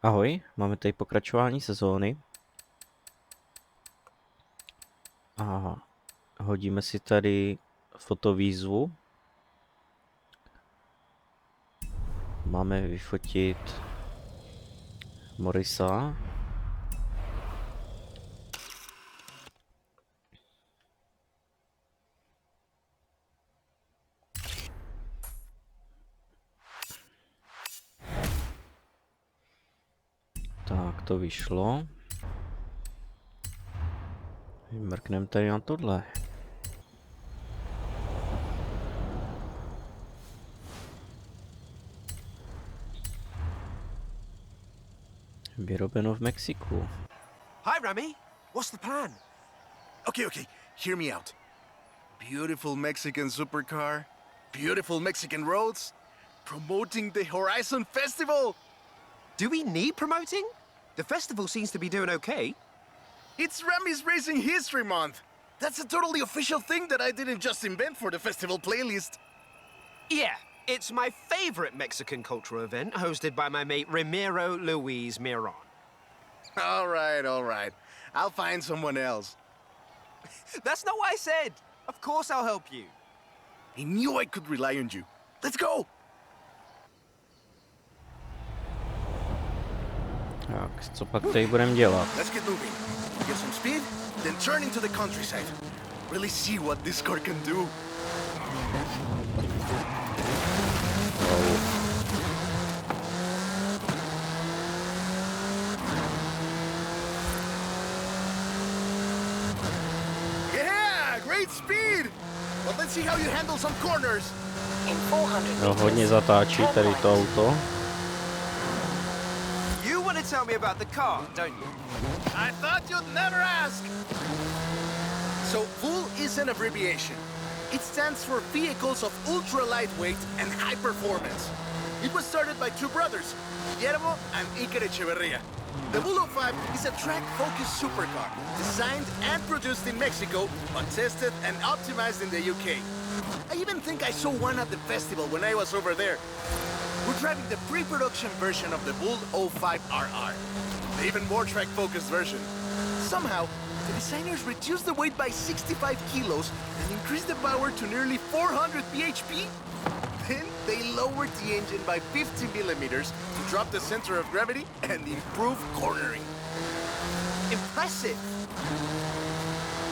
Ahoj, máme tady pokračování sezóny. A hodíme si tady fotovýzvu. Máme vyfotit Morisa. Tak, to vyšlo. Mrkneme tady na tohle. Vyrobeno v Mexiku. Hi, Rami. What's the plan? Okay, hear me out. Beautiful Mexican supercar, beautiful Mexican roads, promoting the Horizon Festival. Do we need promoting? The festival seems to be doing okay. It's Rami's Racing History Month. That's a totally official thing that I didn't just invent for the festival playlist. Yeah, it's my favorite Mexican cultural event hosted by my mate Ramiro Luis Miron. All right. I'll find someone else. That's not what I said. Of course I'll help you. I knew I could rely on you. Let's go! Tak, co pak tady budeme dělat? Let's get moving. Get some speed, then turn into the countryside. Really see what this car can do. Yeah, great speed! But let's see how you handle some corners. In 400 Jo, hodně meters, zatáčí tady to auto. You want to tell me about the car, don't you? I thought you'd never ask! So, VUL is an abbreviation. It stands for Vehicles of Ultra Lightweight and High Performance. It was started by two brothers, Guillermo and Iker Echeverria. The VUL 05 is a track-focused supercar, designed and produced in Mexico, but tested and optimized in the UK. I even think I saw one at the festival when I was over there. We're driving the pre-production version of the VUL 05RR, the even more track-focused version. Somehow, the designers reduced the weight by 65 kilos and increased the power to nearly 400 bhp. Then they lowered the engine by 50 millimeters to drop the center of gravity and improve cornering. Impressive.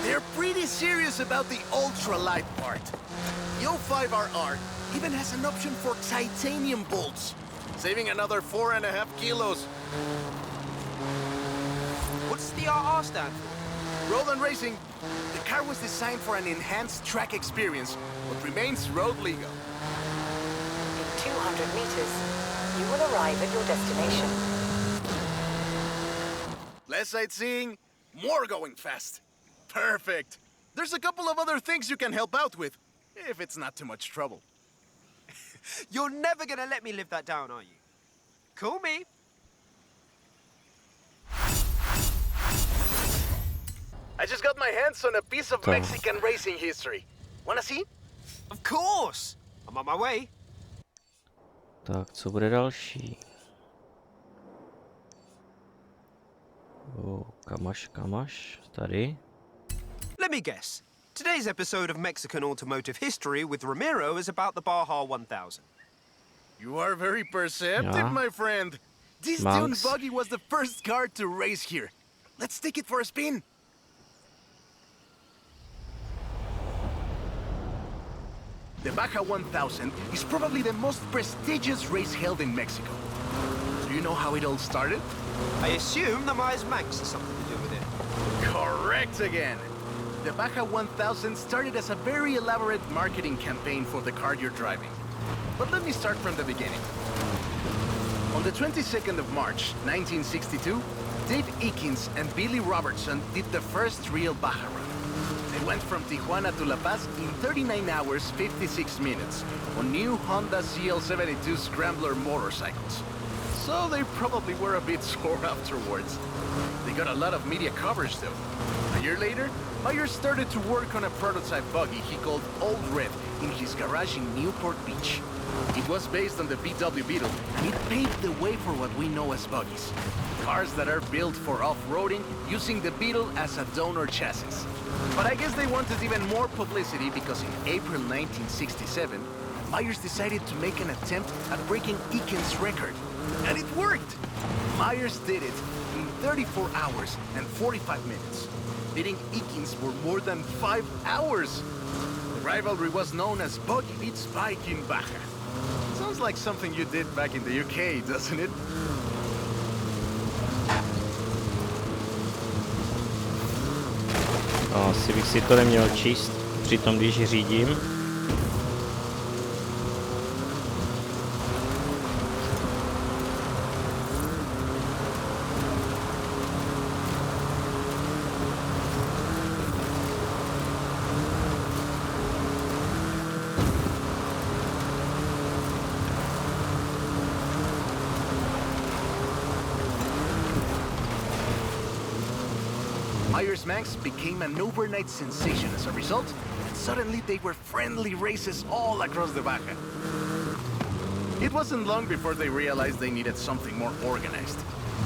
They're pretty serious about the ultra-light part. The 05RR even has an option for titanium bolts, saving another 4.5 kilos. What's the RR stand for? Road and Racing. The car was designed for an enhanced track experience, but remains road legal. In 200 meters, you will arrive at your destination. Less sightseeing, more going fast. Perfect. There's a couple of other things you can help out with, if it's not too much trouble. You're never gonna let me live that down, are you? Call me. I just got my hands on a piece of Mexican racing history. Wanna see? Of course. I'm on my way. Tak, co bude další? Kamaš, tady. Let me guess. Today's episode of Mexican Automotive History with Ramiro is about the Baja 1000. You are very perceptive, Yeah. my friend. This Monks. tuned buggy was the first car to race here. Let's take it for a spin. The Baja 1000 is probably the most prestigious race held in Mexico. Do you know how it all started? I assume the Myers Manx has something to do with it. Correct again. The Baja 1000 started as a very elaborate marketing campaign for the car you're driving. But let me start from the beginning. On the 22nd of March, 1962, Dave Eakins and Billy Robertson did the first real Baja run. They went from Tijuana to La Paz in 39 hours, 56 minutes on new Honda CL72 Scrambler motorcycles. So they probably were a bit sore afterwards. They got a lot of media coverage though. A year later, Myers started to work on a prototype buggy he called Old Red in his garage in Newport Beach. It was based on the VW Beetle, and it paved the way for what we know as buggies. Cars that are built for off-roading using the Beetle as a donor chassis. But I guess they wanted even more publicity because in April 1967, Myers decided to make an attempt at breaking Eakins' record. And it worked! Myers did it in 34 hours and 45 minutes, beating Eakins for more than 5 hours. The rivalry was known as Buggy Beats Bike in Baja. Sounds like something you did back in the UK, doesn't it? No, asi bych si to neměl číst při tom, když řídím. Myers Manx became an overnight sensation as a result, and suddenly they were friendly races all across the Baja. It wasn't long before they realized they needed something more organized,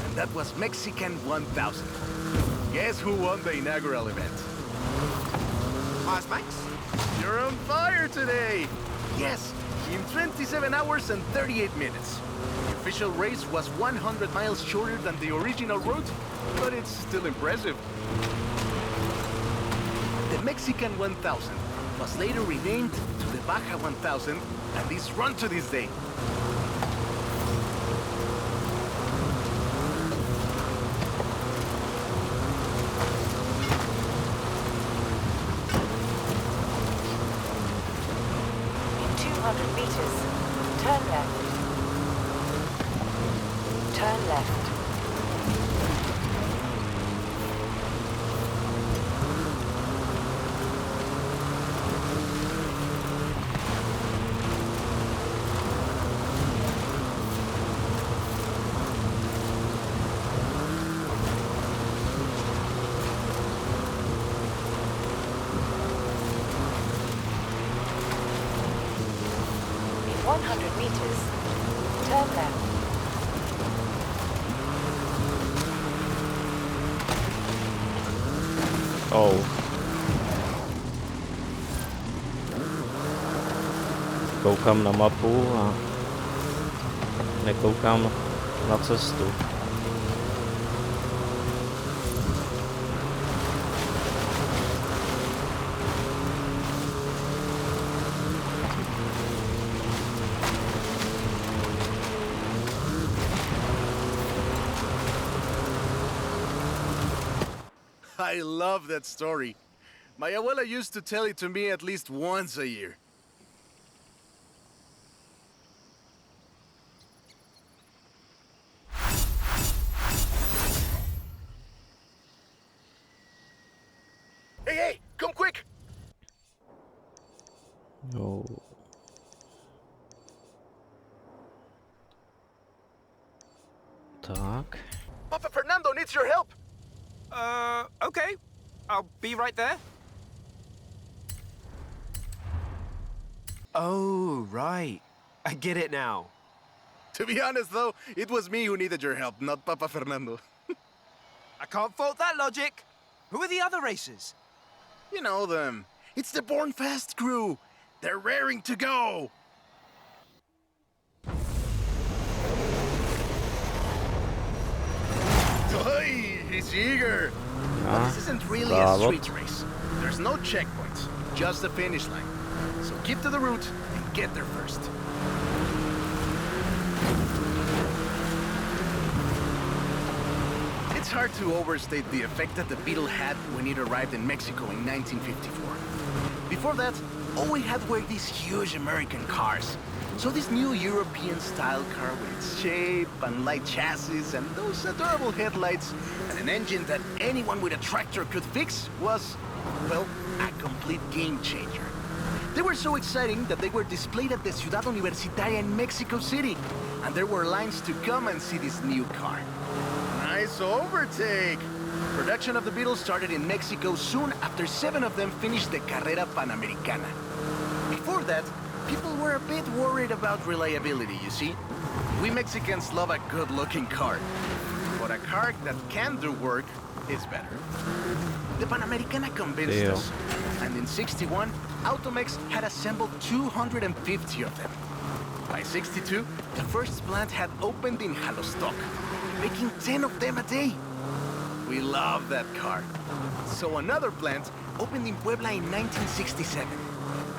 and that was Mexican 1000. Guess who won the inaugural event? Myers Max? You're on fire today! Yes, in 27 hours and 38 minutes. The official race was 100 miles shorter than the original route, but it's still impressive. The Mexican 1000 was later renamed to the Baja 1000 and is run to this day. In 200 meters, turn left. Turn left. In 100 meters, turn left. Oh. Koukám na mapu a nekoukám na cestu. I love that story. My abuela used to tell it to me at least once a year. Hey, hey, come quick! No. Tak. Papa Fernando needs your help! Okay. I'll be right there. Oh, right. I get it now. To be honest, though, it was me who needed your help, not Papa Fernando. I can't fault that logic. Who are the other racers? You know them. It's the Born Fast crew. They're raring to go. Oi, he's eager. But this isn't really a street race. There's no checkpoints, just the finish line. So keep to the route and get there first. It's hard to overstate the effect that the Beetle had when it arrived in Mexico in 1954. Before that, all we had were these huge American cars. So this new European-style car with its shape and light chassis and those adorable headlights and an engine that anyone with a tractor could fix was, well, a complete game changer. They were so exciting that they were displayed at the Ciudad Universitaria in Mexico City, and there were lines to come and see this new car. Nice overtake! Production of the Beetle started in Mexico soon after 7 of them finished the Carrera Panamericana. Before that, people were a bit worried about reliability, you see. We Mexicans love a good-looking car, but a car that can do work is better. The Panamericana convinced us, and in '61, Automex had assembled 250 of them. By '62, the first plant had opened in Jalostoc, making 10 of them a day. We love that car. So another plant opened in Puebla in 1967.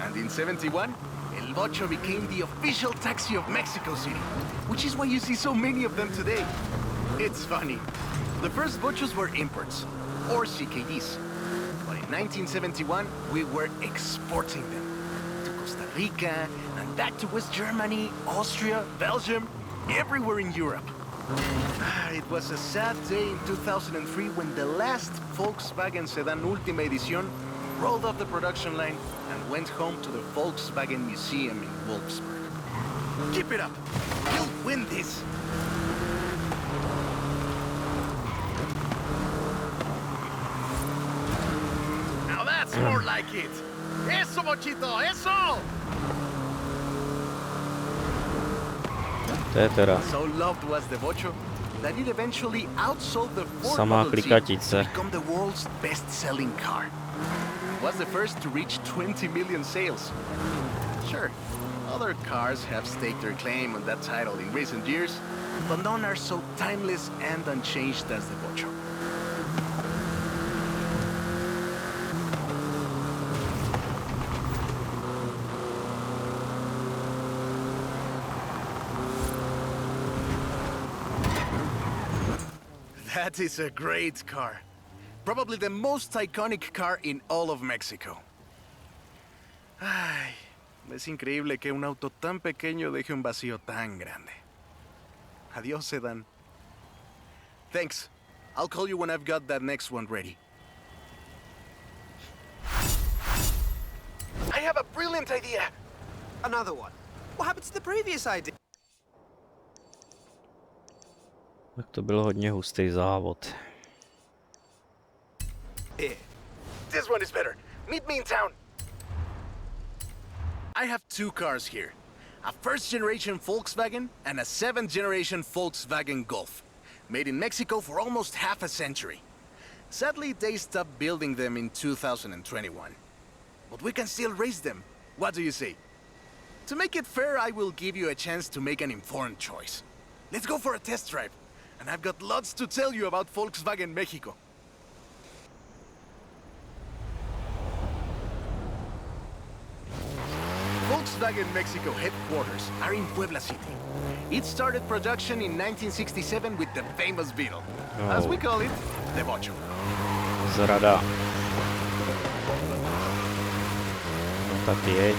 And in '71, El Bocho became the official taxi of Mexico City, which is why you see so many of them today. It's funny. The first Bochos were imports, or CKDs. But in 1971, we were exporting them to Costa Rica, and back to West Germany, Austria, Belgium, everywhere in Europe. It was a sad day in 2003 when the last Volkswagen sedan Última Edición rolled off the production line and went home to the Volkswagen Museum in Wolfsburg. Keep it up! You'll win this! Now that's more like it! Eso, Bochito, eso! To je teda So loved was the Bocho that it eventually outsold the Ford Sama Model T klikačice. to become the world's best-selling car. It was the first to reach 20 million sales. Sure, other cars have staked their claim on that title in recent years, but none are so timeless and unchanged as the Bocho. That is a great car. Probably the most iconic car in all of Mexico. Ay, es increíble que un auto tan pequeño deje un vacío tan grande. Adiós, sedan. Thanks. I'll call you when I've got that next one ready. I have a brilliant idea. Another one. What happened to the previous idea? Tak to byl hodně hustý závod. Here. This one is better. Meet me in town. I have two cars here. A first-generation Volkswagen and a seventh-generation Volkswagen Golf. Made in Mexico for almost half a century. Sadly, they stopped building them in 2021. But we can still race them. What do you say? To make it fair, I will give you a chance to make an informed choice. Let's go for a test drive. And I've got lots to tell you about Volkswagen Mexico. Volkswagen Mexico headquarters are in Puebla City. It started production in 1967 with the famous Beetle. As we call it, the Bocho. Zrada. No tak jeď.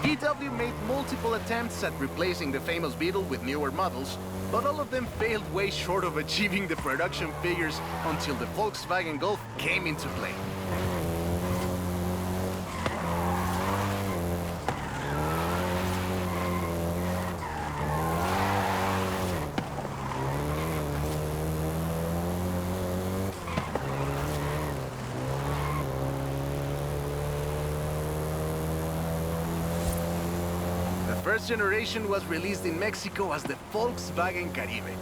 VW made multiple attempts at replacing the famous Beetle with newer models, but all of them failed way short of achieving the production figures until the Volkswagen Golf came into play. The first generation was released in Mexico as the Volkswagen Caribe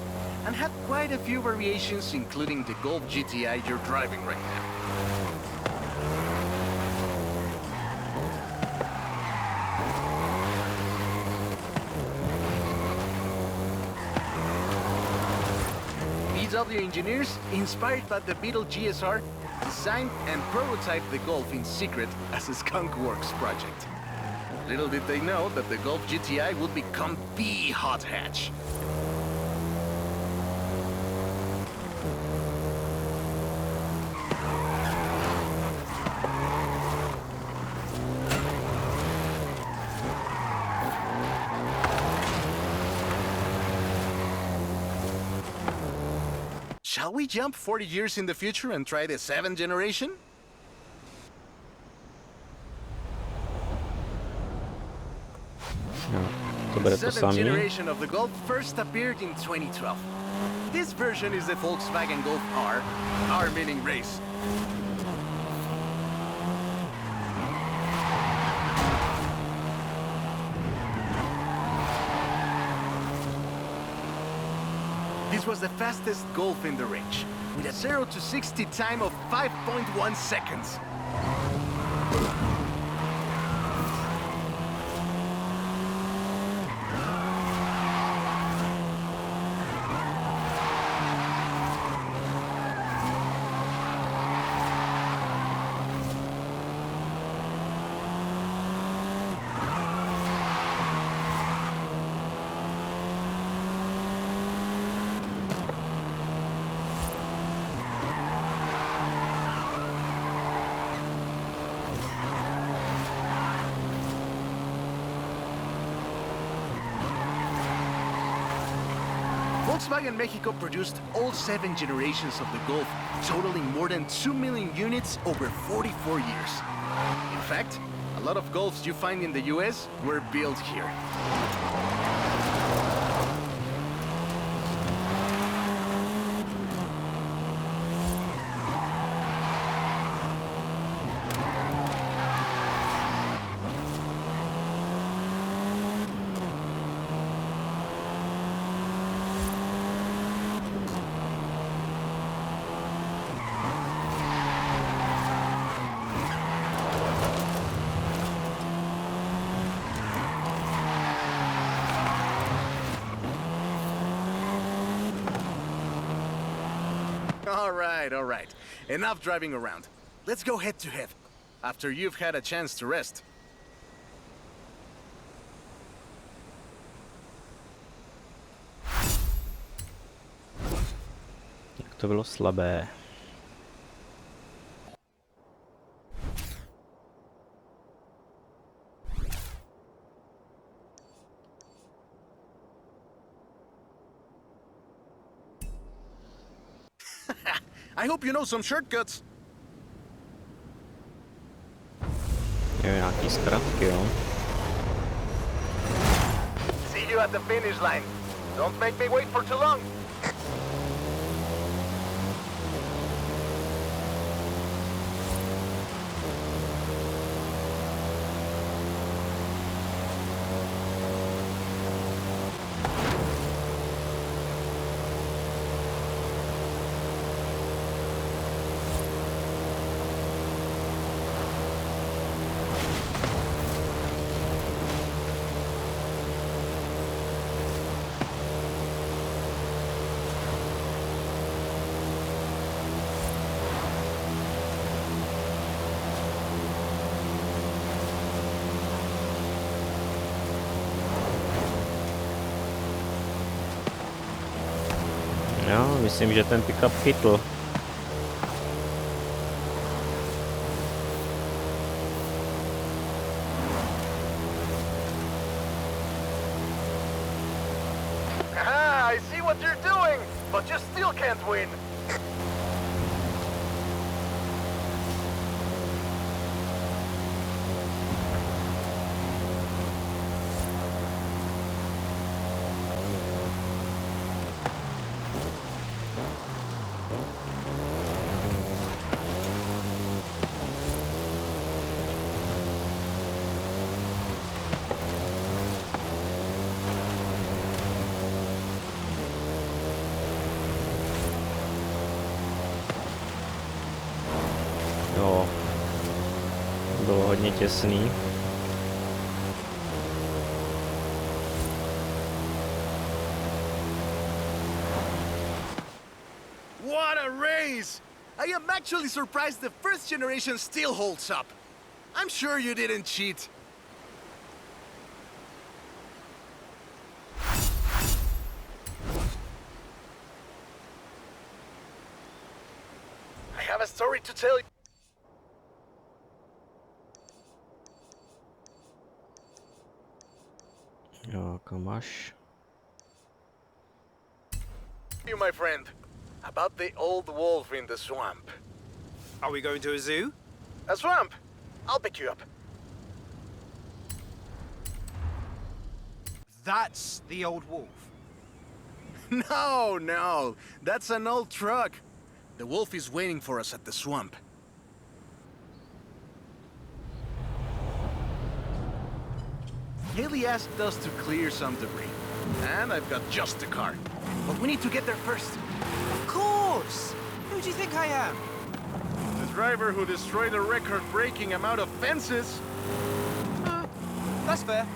and had quite a few variations, including the Golf GTI you're driving right now. VW engineers, inspired by the Beetle GSR, designed and prototyped the Golf in secret as a Skunk Works project. Little did they know that the Golf GTI would become the hot hatch. Shall we jump 40 years in the future and try the 7th generation? To bude The to 7th samý. generation of the Golf first appeared in 2012. This version is the Volkswagen Golf R, R meaning race. This was the fastest Golf in the range, with a 0 to 60 time of 5.1 seconds. Volkswagen Mexico produced all 7 generations of the Golf, totaling more than 2 million units over 44 years. In fact, a lot of Golfs you find in the US were built here. All right. Enough driving around. Let's go head to head, after you've had a chance to rest. Jak to bylo slabé. I hope you know some shortcuts. Jo, nějaký zkratky, jo. See you at the finish line. Don't make me wait for too long. Jo, myslím, že ten pick-up chytl. Aha, I see what you're doing, but you still can't win. Jo, bylo hodně těsný. What a race! I am actually surprised the first generation still holds up. I'm sure you didn't cheat. I have a story to tell you. Jo, kam máš? You, my friend, about the old wolf in the swamp. Are we going to a zoo? A swamp? I'll pick you up. That's the old wolf. No, that's an old truck. The wolf is waiting for us at the swamp. Haley asked us to clear some debris, and I've got just the car. But we need to get there first. Of course! Who do you think I am? The driver who destroyed a record-breaking amount of fences. That's fair.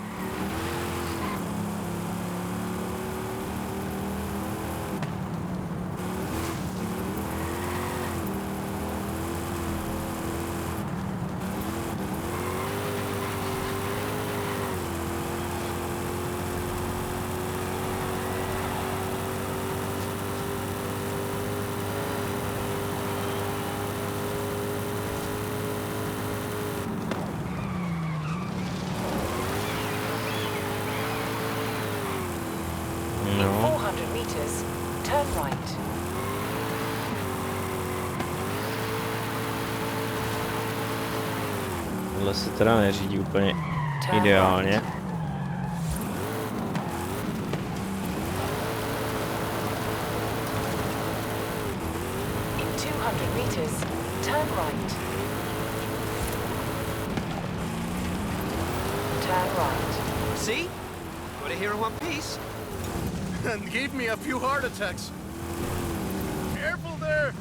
No. 400 meters, turn right. Tohle se teda neřídí úplně ideálně. In 200 meters, turn right. Turn right. See? Got it here in one piece. And gave me a few heart attacks. Careful there!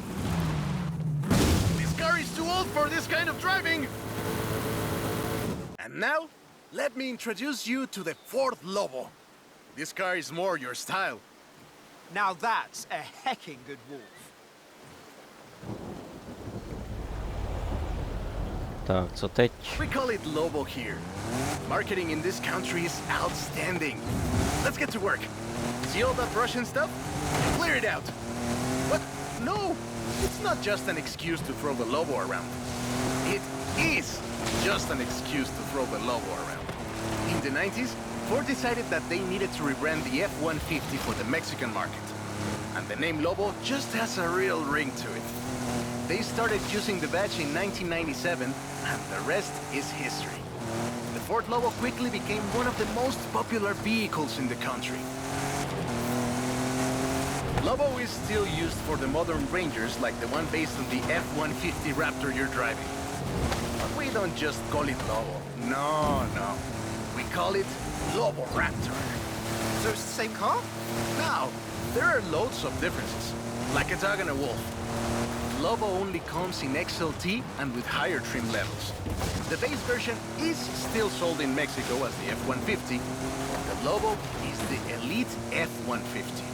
This car is too old for this kind of driving! And now, let me introduce you to the Ford Lobo. This car is more your style. Now that's a hecking good wolf. Tak, co teď? We call it Lobo here. Marketing in this country is outstanding. Let's get to work. See all that Russian stuff? Clear it out. What? No! It's not just an excuse to throw the Lobo around. It is just an excuse to throw the Lobo around. In the 90s, Ford decided that they needed to rebrand the F-150 for the Mexican market. And the name Lobo just has a real ring to it. They started using the badge in 1997, and the rest is history. The Ford Lobo quickly became one of the most popular vehicles in the country. Lobo is still used for the modern Rangers like the one based on the F-150 Raptor you're driving. But we don't just call it Lobo. No. We call it Lobo Raptor. So it's the same car? Now, there are loads of differences, like a dog and a wolf. Lobo only comes in XLT and with higher trim levels. The base version is still sold in Mexico as the F-150. The Lobo is the Elite F-150.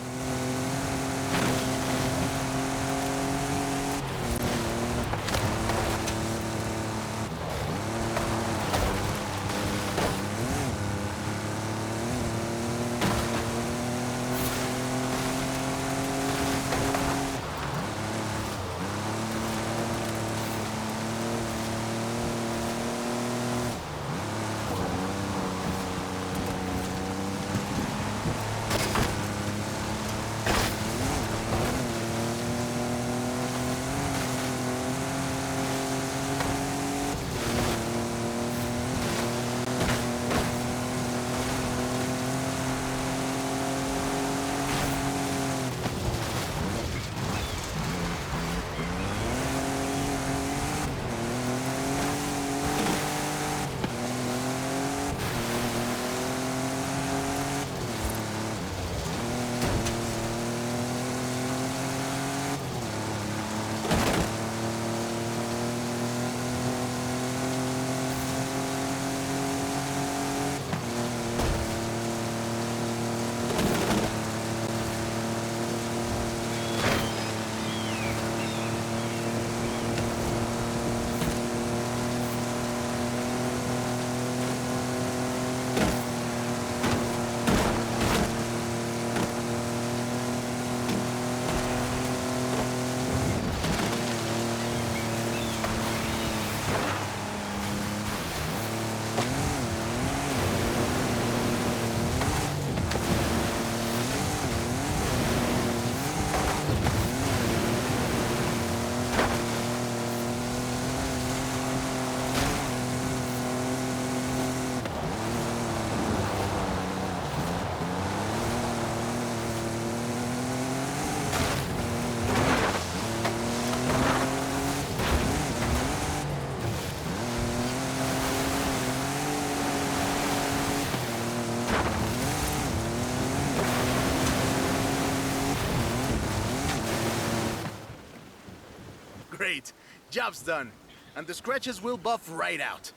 Great. Job's done. And the scratches will buff right out.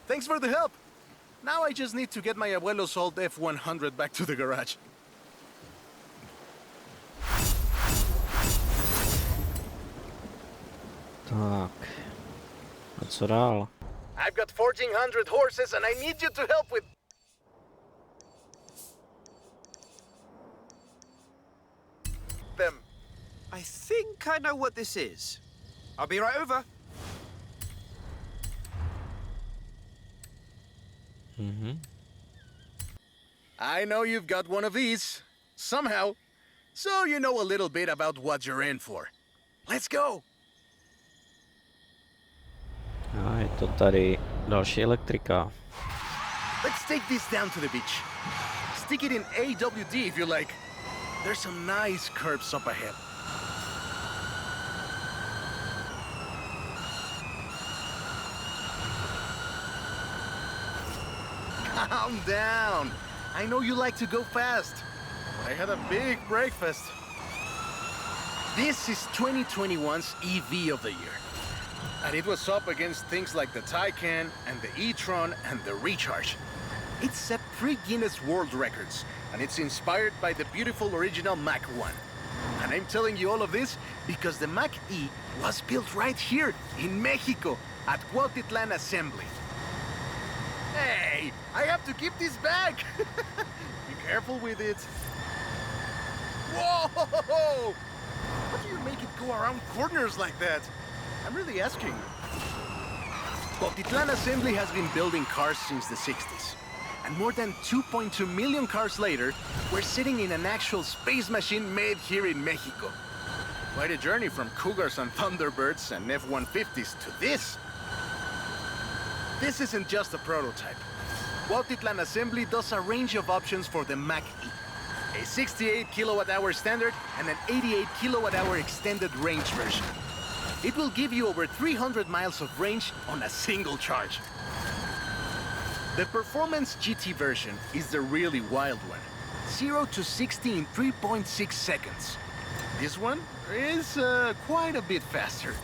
Thanks for the help. Now I just need to get my abuelo's old F100 back to the garage. Tak. A co dál? I've got 1,400 horses and I need you to help with... them. I think I know what this is. I'll be right over. I know you've got one of these. Somehow. So you know a little bit about what you're in for. Let's go! A je to tady další elektrika. Let's take this down to the beach. Stick it in AWD if you like. There's some nice curves up ahead. Calm down. I know you like to go fast, but I had a big breakfast. This is 2021's EV of the year. And it was up against things like the Taycan and the e-tron and the Recharge. It set 3 Guinness World Records, and it's inspired by the beautiful original Mach 1. And I'm telling you all of this because the Mach E was built right here in Mexico at Cuautitlán Assembly. Hey, I have to keep this back. Be careful with it. Whoa! How do you make it go around corners like that? I'm really asking. Cuautitlán Assembly has been building cars since the 60s. And more than 2.2 million cars later, we're sitting in an actual space machine made here in Mexico. Quite a journey from Cougars and Thunderbirds and F-150s to this. This isn't just a prototype. Cuautitlán Assembly does a range of options for the Mach E. A 68 kilowatt-hour standard and an 88 kilowatt-hour extended range version. It will give you over 300 miles of range on a single charge. The Performance GT version is the really wild one. 0 to 60 in 3.6 seconds. This one is quite a bit faster.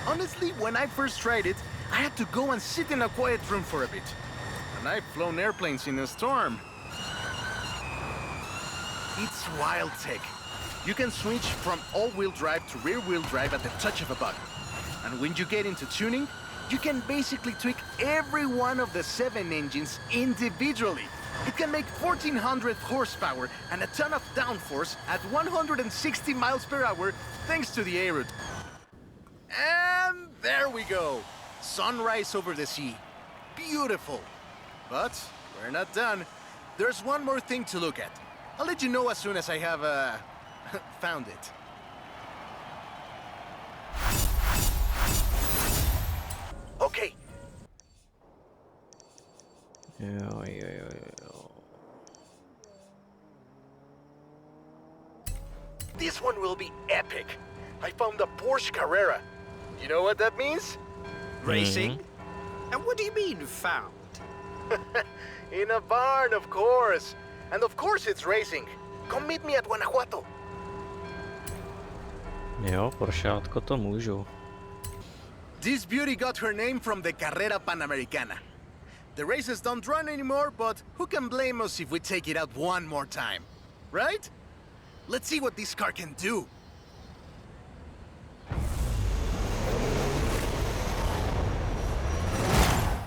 Honestly, when I first tried it, I had to go and sit in a quiet room for a bit. And I've flown airplanes in a storm. It's wild tech. You can switch from all-wheel drive to rear-wheel drive at the touch of a button. And when you get into tuning, you can basically tweak every one of the 7 engines individually. It can make 1,400 horsepower and a ton of downforce at 160 miles per hour thanks to the aero. And there we go. Sunrise over the sea. Beautiful. But we're not done. There's one more thing to look at. I'll let you know as soon as I have, found it. Okay. Jo. This one will be epic. I found a Porsche Carrera. You know what that means? Racing? And what do you mean, found? In a barn, of course. And of course it's racing. Come meet me at Guanajuato. Jo, Porscheátko to můžu. This beauty got her name from the Carrera Panamericana. The races don't run anymore, but who can blame us if we take it out one more time? Right? Let's see what this car can do.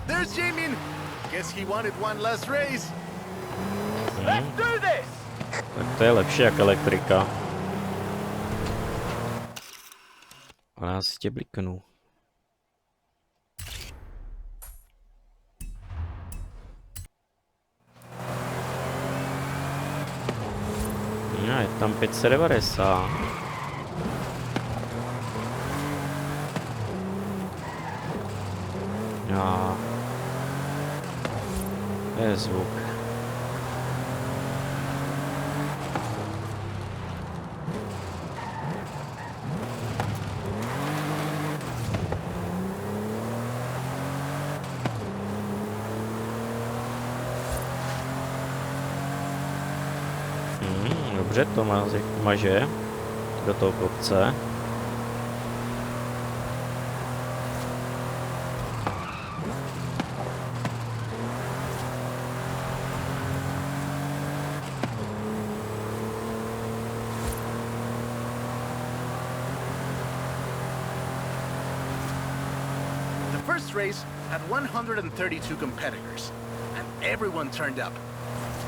There's Jamin. Guess he wanted one last race. Let's do this! Tak to je lepší jak elektrika. Ale já si tě bliknu. No, je tam 590. No. To je zvuk. Dobře, to maže do toho kopce. first race had 132 competitors, and everyone turned up.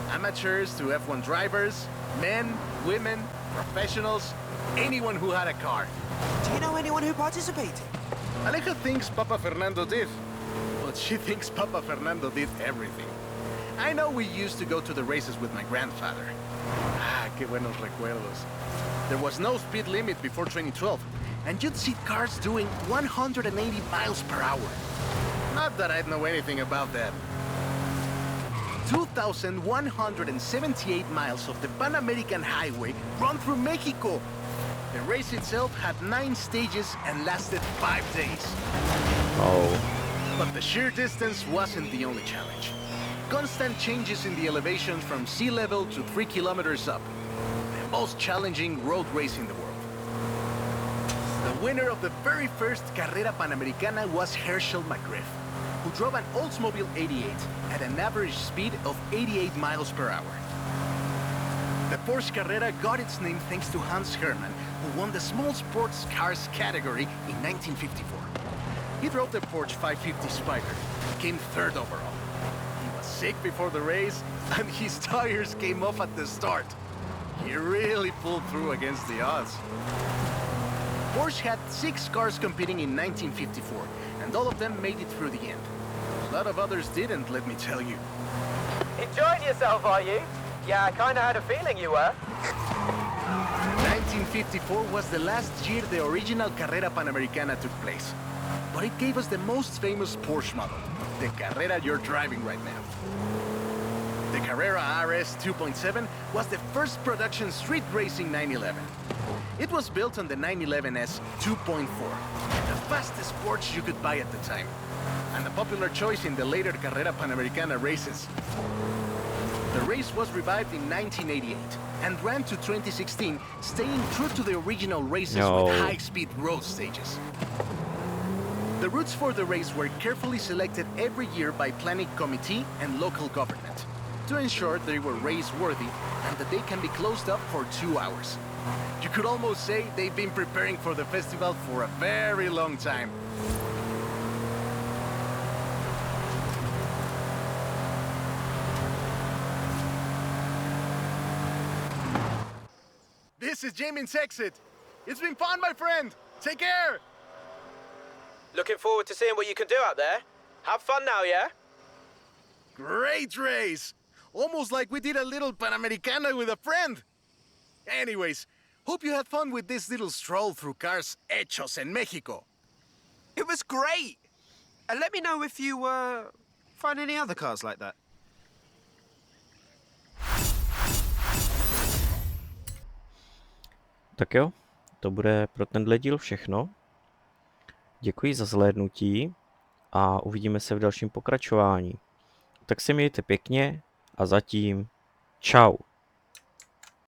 Amateurs to F1 drivers, men, women, professionals, anyone who had a car. Do you know anyone who participated? Aleja thinks Papa Fernando did, but she thinks Papa Fernando did everything. I know we used to go to the races with my grandfather. Ah, qué buenos recuerdos. There was no speed limit before 2012, and you'd see cars doing 180 miles per hour. Not that I'd know anything about that. 2,178 miles of the Pan American Highway run through Mexico. The race itself had 9 stages and lasted 5 days. Oh. But the sheer distance wasn't the only challenge. Constant changes in the elevation from sea level to 3 kilometers up. The most challenging road race in the world. The winner of the very first Carrera Panamericana was Herschel McGriff, who drove an Oldsmobile 88 at an average speed of 88 miles per hour. The Porsche Carrera got its name thanks to Hans Hermann, who won the small sports cars category in 1954. He drove the Porsche 550 Spider, came 3rd overall. He was sick before the race, and his tires came off at the start. He really pulled through against the odds. Porsche had 6 cars competing in 1954, and all of them made it through the end. A lot of others didn't, let me tell you. Enjoying yourself, are you? Yeah, I kinda had a feeling you were. 1954 was the last year the original Carrera Panamericana took place. But it gave us the most famous Porsche model, the Carrera you're driving right now. The Carrera RS 2.7 was the first production street racing 911. It was built on the 911S 2.4, the fastest Porsche you could buy at the time, and a popular choice in the later Carrera Panamericana races. The race was revived in 1988 and ran to 2016, staying true to the original races with high-speed road stages. The routes for the race were carefully selected every year by planning committee and local government to ensure they were race-worthy and that they can be closed up for 2 hours. You could almost say they've been preparing for the festival for a very long time. This is Jamin's exit. It's been fun, my friend. Take care. Looking forward to seeing what you can do out there. Have fun now, yeah? Great race. Almost like we did a little Panamericana with a friend. Anyways, hope you had fun with this little stroll through cars hechos en Mexico. It was great! And let me know if you, find any other cars like that. Tak jo, to bude pro tenhle díl všechno. Děkuji za zhlédnutí a uvidíme se v dalším pokračování. Tak se mějte pěkně a zatím čau.